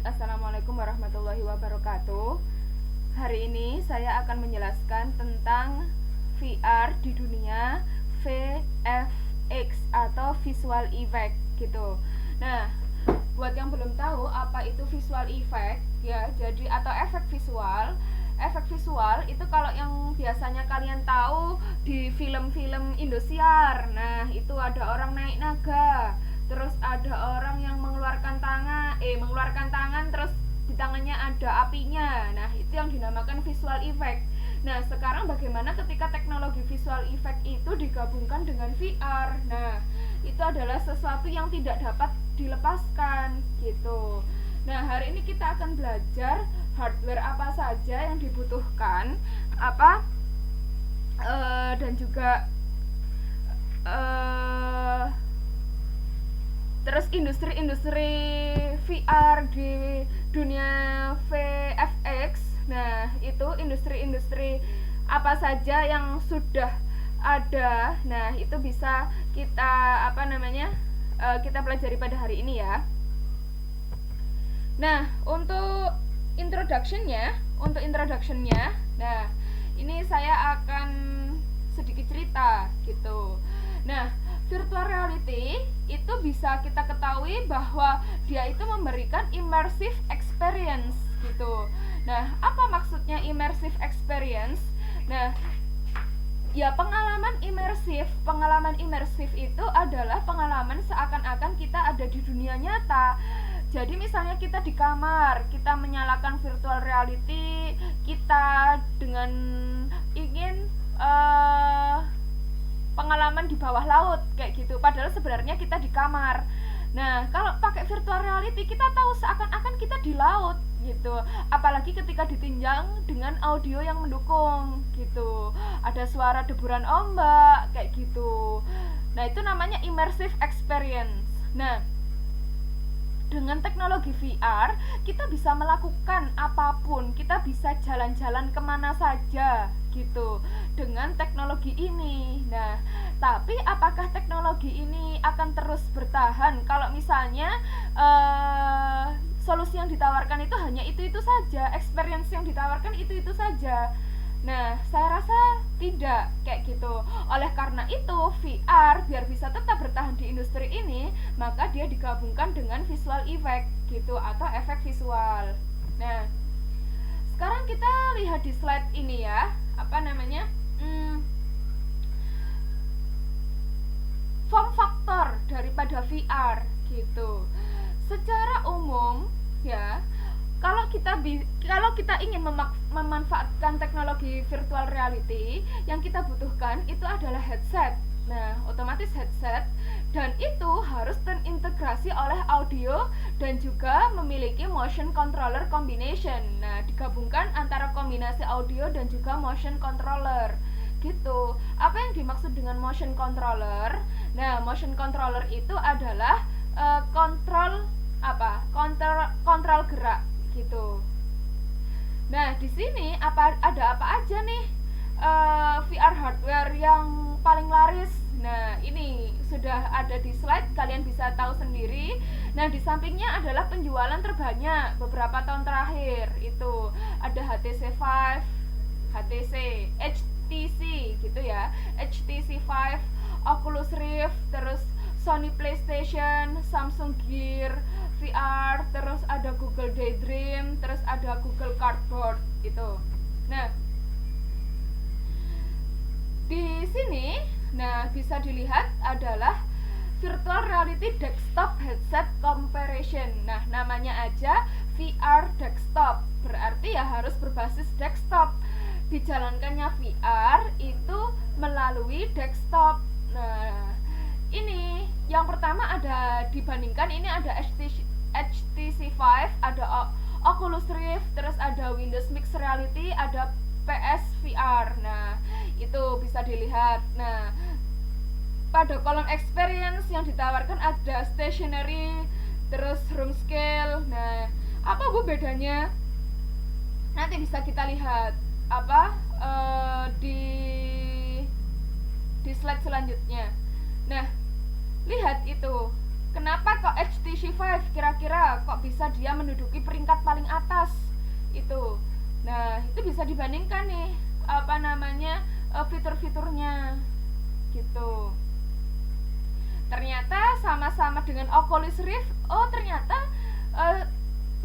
Assalamualaikum warahmatullahi wabarakatuh. Hari ini saya akan menjelaskan tentang VR di dunia VFX atau visual effect gitu. Nah, buat yang belum tahu apa itu visual effect ya, jadi atau efek visual. Efek visual itu kalau yang biasanya kalian tahu di film-film Indosiar. Nah, itu ada orang naik naga, terus ada orang yang mengeluarkan tangan terus di tangannya ada apinya. Nah, itu yang dinamakan visual effect. Nah, sekarang bagaimana ketika teknologi visual effect itu digabungkan dengan VR? Nah, itu adalah sesuatu yang tidak dapat dilepaskan gitu. Nah, hari ini kita akan belajar hardware apa saja yang dibutuhkan, dan juga terus industri-industri VR di dunia VFX. Nah, itu industri-industri apa saja yang sudah ada. Nah, itu bisa kita kita pelajari pada hari ini ya. Nah, untuk introductionnya, nah ini saya akan sedikit cerita gitu. Nah, virtual reality itu bisa kita ketahui bahwa dia itu memberikan immersive experience gitu. Nah, apa maksudnya immersive experience? Nah, ya pengalaman imersif itu adalah pengalaman seakan-akan kita ada di dunia nyata. Jadi misalnya kita di kamar, kita menyalakan virtual reality, kita dengan ingin pengalaman di bawah laut kayak gitu, padahal sebenarnya kita di kamar. Nah, kalau pakai virtual reality kita tahu seakan-akan kita di laut gitu. Apalagi ketika ditunjang dengan audio yang mendukung gitu. Ada suara deburan ombak kayak gitu. Nah, itu namanya immersive experience. Nah, dengan teknologi VR kita bisa melakukan apapun, kita bisa jalan-jalan kemana saja gitu dengan teknologi ini. Nah, tapi apakah teknologi ini akan terus bertahan kalau misalnya solusi yang ditawarkan itu hanya itu saja, experience yang ditawarkan itu saja? Nah, saya rasa tidak kayak gitu. Oleh karena itu, VR biar bisa tetap bertahan di industri ini, maka dia digabungkan dengan visual effect gitu atau efek visual. Nah, sekarang kita lihat di slide ini ya, form factor daripada VR gitu. Secara umum ya, kalau kita ingin memanfaatkan teknologi virtual reality, yang kita butuhkan itu adalah headset. Nah, otomatis headset, dan itu harus terintegrasi oleh audio dan juga memiliki motion controller combination. Nah, digabungkan antara kombinasi audio dan juga motion controller gitu. Apa yang dimaksud dengan motion controller? Nah, motion controller itu adalah kontrol gerak gitu. Nah, di sini ada apa aja nih VR hardware yang paling laris? Nah, ini sudah ada di slide, kalian bisa tahu sendiri. Nah, di sampingnya adalah penjualan terbanyak beberapa tahun terakhir. Itu ada HTC Vive, HTC gitu ya. HTC Vive, Oculus Rift, terus Sony PlayStation, Samsung Gear VR, terus ada Google Daydream, terus ada Google Cardboard gitu. Nah, di sini bisa dilihat adalah virtual reality desktop headset comparison. Nah, namanya aja VR desktop, berarti ya harus berbasis desktop. Dijalankannya VR itu melalui desktop. Nah, ini yang pertama ada dibandingkan, ini ada HTC Vive, ada Oculus Rift, terus ada Windows Mixed Reality, ada PSVR. Nah, itu bisa dilihat. Nah, pada kolom experience yang ditawarkan ada stationary, terus room scale. Nah, apa bedanya? Nanti bisa kita lihat di slide selanjutnya. Nah, lihat itu kenapa kok HTC Vive kira-kira kok bisa dia menduduki peringkat paling atas itu. Nah, itu bisa dibandingkan nih fitur-fiturnya gitu. Ternyata sama-sama dengan Oculus Rift, ternyata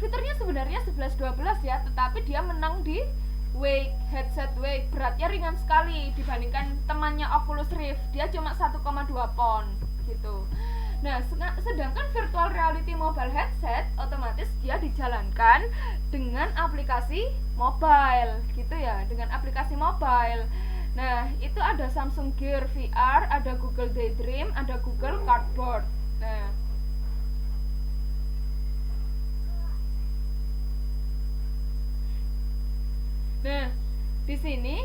fiturnya sebenarnya 11-12 ya, tetapi dia menang di weight, headset weight, beratnya ringan sekali dibandingkan temannya Oculus Rift, dia cuma 1,2 pound gitu. Nah, sedangkan virtual reality mobile headset otomatis dia dijalankan dengan aplikasi mobile gitu ya, dengan aplikasi mobile. Nah, itu ada Samsung Gear VR, ada Google Daydream, ada Google Cardboard. Nah, di sini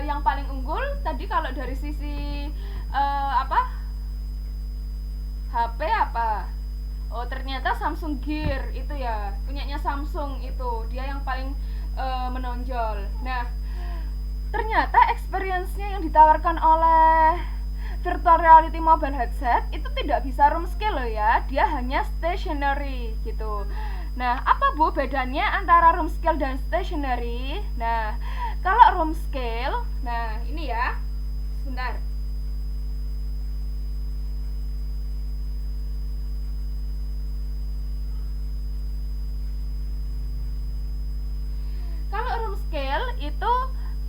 yang paling unggul tadi kalau dari sisi HP apa? Oh, ternyata Samsung Gear itu ya, punyanya Samsung itu, dia yang paling menonjol. Nah, ternyata experience-nya yang ditawarkan oleh virtual reality mobile headset itu tidak bisa room scale loh ya, dia hanya stationary gitu. Nah, apa Bu bedanya antara room scale dan stationary? Nah, kalau room scale, nah ini ya, sebentar. Kalau room scale itu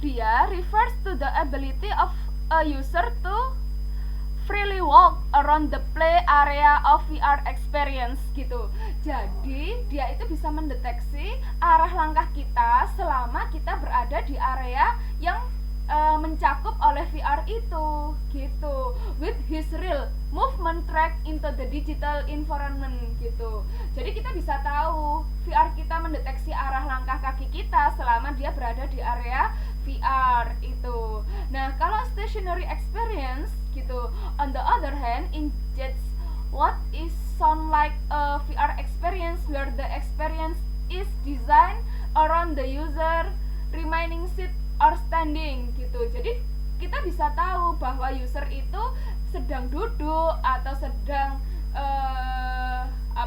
dia refers to the ability of a user to freely walk around the play area of VR experience gitu. Jadi dia itu bisa mendeteksi arah langkah kita selama kita berada di area yang mencakup oleh VR itu gitu, with his real movement track into the digital environment gitu. Jadi kita bisa tahu VR kita mendeteksi arah langkah kaki kita selama dia berada di area VR itu. Nah, kalau stationary experience gitu, on the other hand, injects what is sound like a VR experience where the experience is designed around the user remaining seat or standing gitu. Jadi kita bisa tahu bahwa user itu sedang duduk atau sedang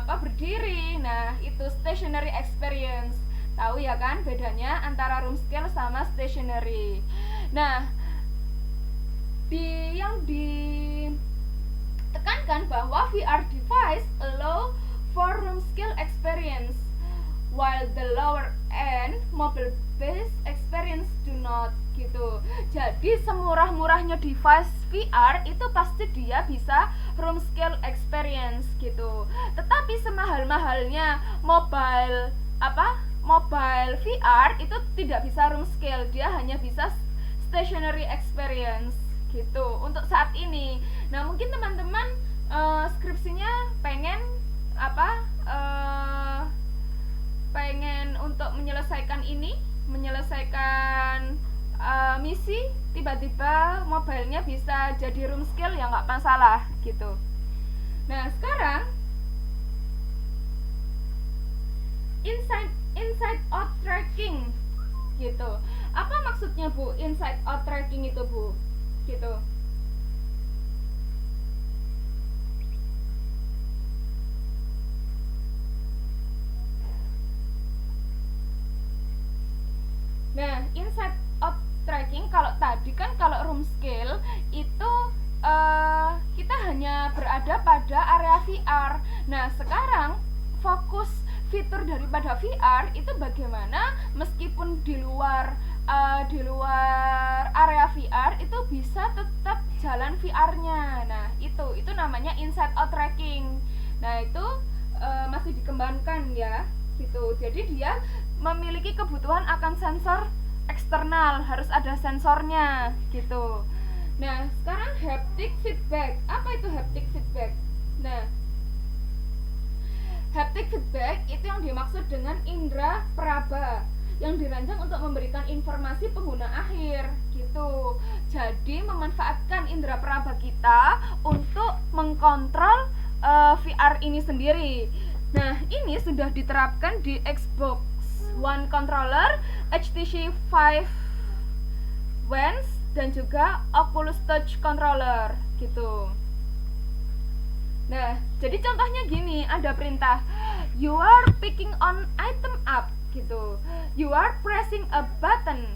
berdiri. Nah, itu stationary experience. Tahu ya kan bedanya antara room scale sama stationary. Nah, yang ditekankan bahwa VR device allow for room scale experience while the lower end mobile based experience do not gitu. Jadi semurah-murahnya device VR itu pasti dia bisa room scale experience gitu. Tetapi semahal-mahalnya mobile VR itu tidak bisa room scale, dia hanya bisa stationary experience gitu untuk saat ini. Nah, mungkin teman-teman skripsinya pengen pengen untuk menyelesaikan misi, tiba-tiba mobilenya bisa jadi room scale ya nggak masalah gitu. Nah, sekarang inside out tracking gitu. Apa maksudnya Bu inside out tracking itu Bu? Gitu. Nah, inside out tracking kalau tadi kan kalau room scale itu kita hanya berada pada area VR. Nah, sekarang fokus fitur daripada VR itu bagaimana meskipun di luar area VR itu bisa tetap jalan VR-nya. Nah, itu namanya inside out tracking. Nah, itu masih dikembangkan ya gitu. Jadi dia memiliki kebutuhan akan sensor eksternal, harus ada sensornya gitu. Nah, sekarang haptic feedback. Apa itu haptic feedback? Nah, haptic feedback itu yang dimaksud dengan indera peraba yang dirancang untuk memberikan informasi pengguna akhir gitu. Jadi memanfaatkan indera peraba kita untuk mengkontrol VR ini sendiri. Nah, ini sudah diterapkan di Xbox One controller, HTC Vive Ones dan juga Oculus Touch controller gitu. Nah, jadi contohnya gini, ada perintah you are picking on item up gitu, you are pressing a button,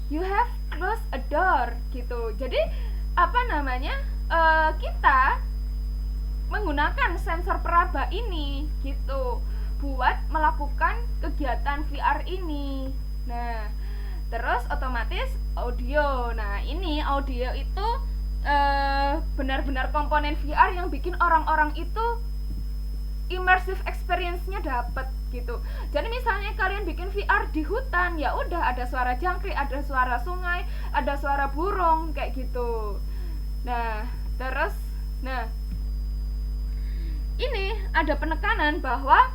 you have closed a door gitu. Jadi apa namanya, kita menggunakan sensor peraba ini gitu buat melakukan kegiatan VR ini. Nah, terus otomatis audio. Nah, ini audio itu benar-benar komponen VR yang bikin orang-orang itu immersive experience-nya dapet gitu. Jadi misalnya kalian bikin VR di hutan, ya udah ada suara jangkrik, ada suara sungai, ada suara burung kayak gitu. Nah, terus ini ada penekanan bahwa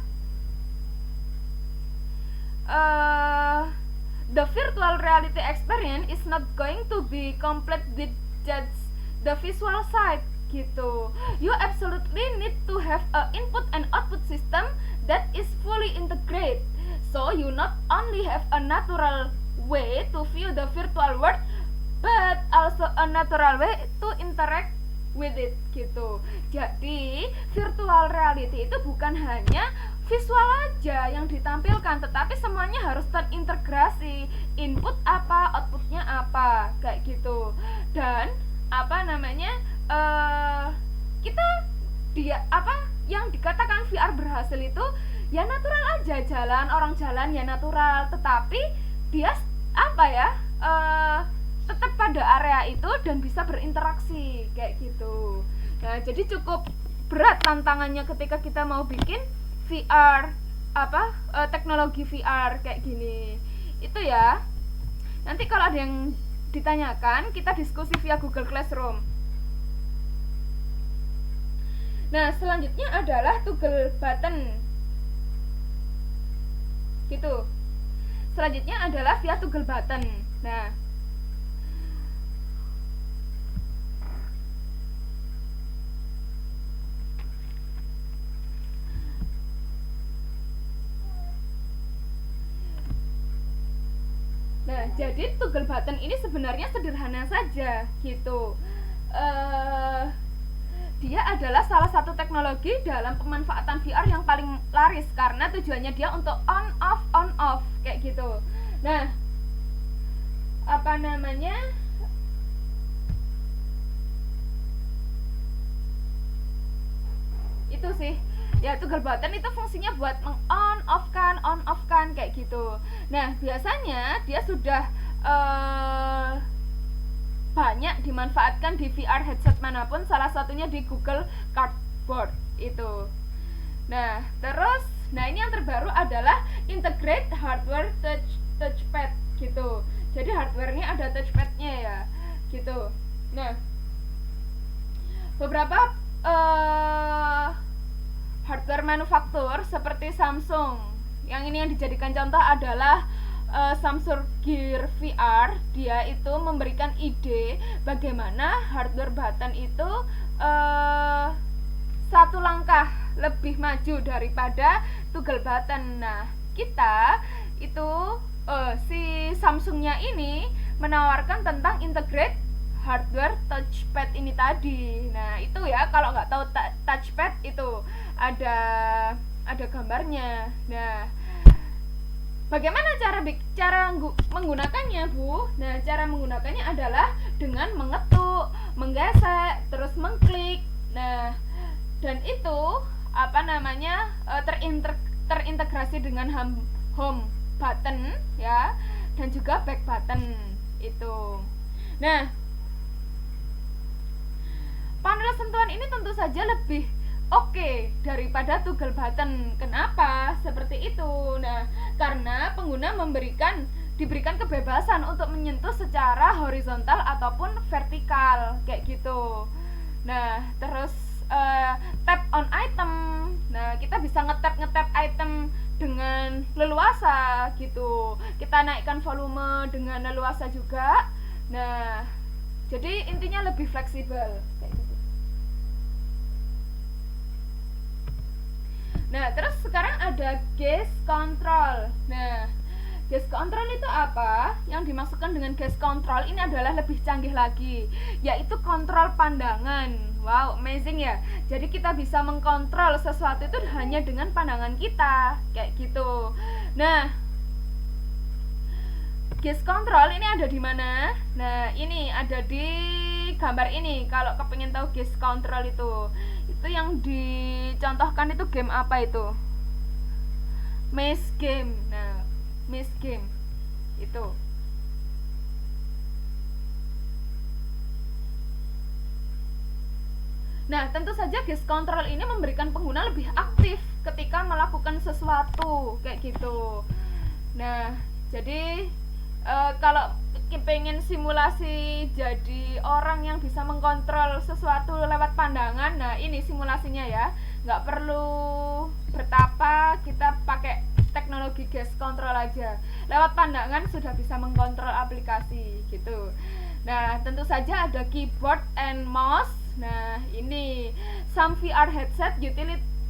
the virtual reality experience is not going to be complete with just the visual side gitu. You absolutely need to have a input and output system that is fully integrated. So you not only have a natural way to view the virtual world, but also a natural way to interact with it gitu. Jadi virtual reality itu bukan hanya visual aja yang ditampilkan, tetapi semuanya harus terintegrasi, input apa, outputnya apa, kayak gitu. Dan apa namanya, kita yang dikatakan VR berhasil itu ya natural aja, orang jalan ya natural, tetapi dia tetap pada area itu dan bisa berinteraksi kayak gitu. Nah, jadi cukup berat tantangannya ketika kita mau bikin VR teknologi VR kayak gini. Itu ya. Nanti kalau ada yang ditanyakan, kita diskusi via Google Classroom. Nah, selanjutnya adalah toggle button. Gitu. Selanjutnya adalah via toggle button. Nah, jadi toggle button ini sebenarnya sederhana saja gitu. Dia adalah salah satu teknologi dalam pemanfaatan VR yang paling laris karena tujuannya dia untuk on off kayak gitu. Nah, apa namanya, itu sih ya, toggle button itu fungsinya buat on off kan kayak gitu. Nah, biasanya dia sudah banyak dimanfaatkan di VR headset manapun, salah satunya di Google Cardboard itu. Nah, terus ini yang terbaru adalah integrate hardware touchpad gitu. Jadi hardwarenya ada touchpadnya ya gitu. Nah, beberapa hardware manufaktur seperti Samsung, yang ini yang dijadikan contoh adalah Samsung Gear VR. Dia itu memberikan ide bagaimana hardware button itu satu langkah lebih maju daripada toggle button. Nah, kita itu si Samsungnya ini menawarkan tentang integrate hardware touchpad ini tadi. Nah, itu ya, kalau nggak tahu touchpad itu ada gambarnya. Nah, bagaimana cara menggunakannya, Bu? Nah, cara menggunakannya adalah dengan mengetuk, menggesek, terus mengklik. Nah, dan itu terintegrasi dengan home button ya, dan juga back button itu. Nah, panel sentuhan ini tentu saja lebih oke daripada toggle button. Kenapa seperti itu? Nah, karena pengguna diberikan kebebasan untuk menyentuh secara horizontal ataupun vertikal kayak gitu. Nah, terus tap on item. Nah, kita bisa ngetap item dengan leluasa gitu. Kita naikkan volume dengan leluasa juga. Nah, jadi intinya lebih fleksibel kayak gitu. Nah, terus sekarang ada gaze control. Nah, gaze control itu apa? Yang dimaksudkan dengan gaze control ini adalah lebih canggih lagi, yaitu kontrol pandangan. Wow, amazing ya. Jadi kita bisa mengkontrol sesuatu itu hanya dengan pandangan kita, kayak gitu. Nah, gaze control ini ada di mana? Nah, ini ada di gambar ini. Kalau kepengin tahu gaze control itu yang dicontohkan itu game apa itu? Maze game. Nah, maze game itu. Nah, tentu saja gaze control ini memberikan pengguna lebih aktif ketika melakukan sesuatu kayak gitu. Nah, jadi kalau pengen simulasi jadi orang yang bisa mengkontrol sesuatu lewat pandangan, nah ini simulasinya ya. Nggak perlu bertapa, kita pakai teknologi gaze control aja. Lewat pandangan sudah bisa mengkontrol aplikasi gitu. Nah, tentu saja ada keyboard and mouse. Nah, ini some VR headset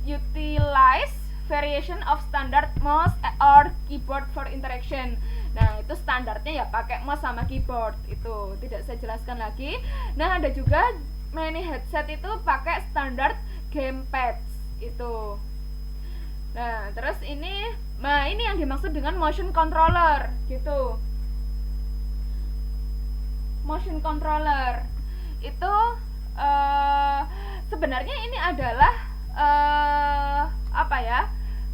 utilize variation of standard mouse or keyboard for interaction. Nah, itu standarnya ya pakai mouse sama keyboard. Itu tidak saya jelaskan lagi. Nah, ada juga many headset itu pakai standar gamepad itu. Nah, terus ini yang dimaksud dengan motion controller gitu. Motion controller itu sebenarnya ini adalah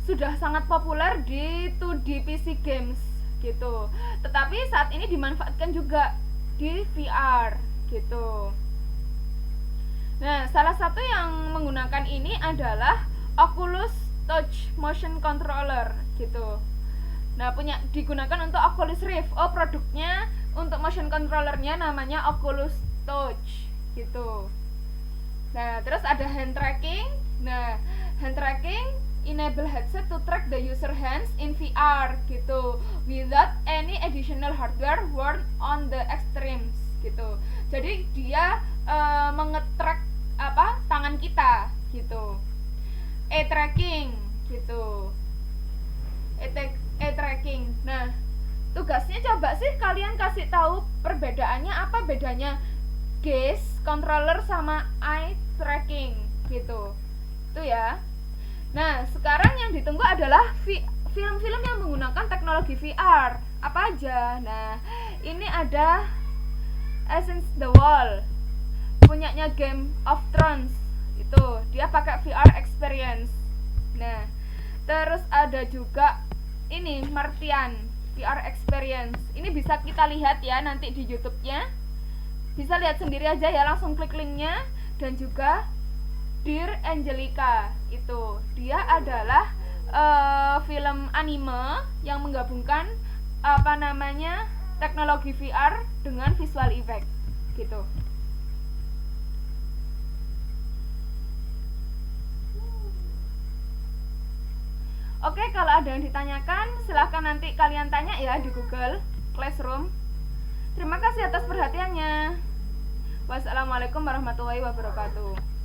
sudah sangat populer di 2D PC games gitu. Tetapi saat ini dimanfaatkan juga di VR gitu. Nah, salah satu yang menggunakan ini adalah Oculus Touch Motion Controller gitu. Nah, digunakan untuk Oculus Rift. Produknya untuk motion controllernya namanya Oculus Touch gitu. Nah, terus ada hand tracking. Nah, hand tracking enable headset to track the user hands in VR gitu, without any additional hardware worn on the extremes gitu. Jadi dia mengetrack tangan kita gitu. E-tracking gitu. E-tracking. Nah, tugasnya coba sih kalian kasih tahu perbedaannya, apa bedanya gaze controller sama eye tracking gitu. Itu ya. Nah, sekarang yang ditunggu adalah film-film yang menggunakan teknologi VR. Apa aja? Nah, ini ada Essence the Wall, punyanya Game of Thrones. Itu, dia pakai VR experience. Nah, terus ada juga ini Martian VR experience. Ini bisa kita lihat ya nanti di YouTube-nya. Bisa lihat sendiri aja ya, langsung klik linknya. Dan juga Dear Angelica, itu dia adalah film anime yang menggabungkan teknologi VR dengan visual effect gitu. Oke, kalau ada yang ditanyakan silahkan nanti kalian tanya ya di Google Classroom. Terima kasih atas perhatiannya. Wassalamualaikum warahmatullahi wabarakatuh.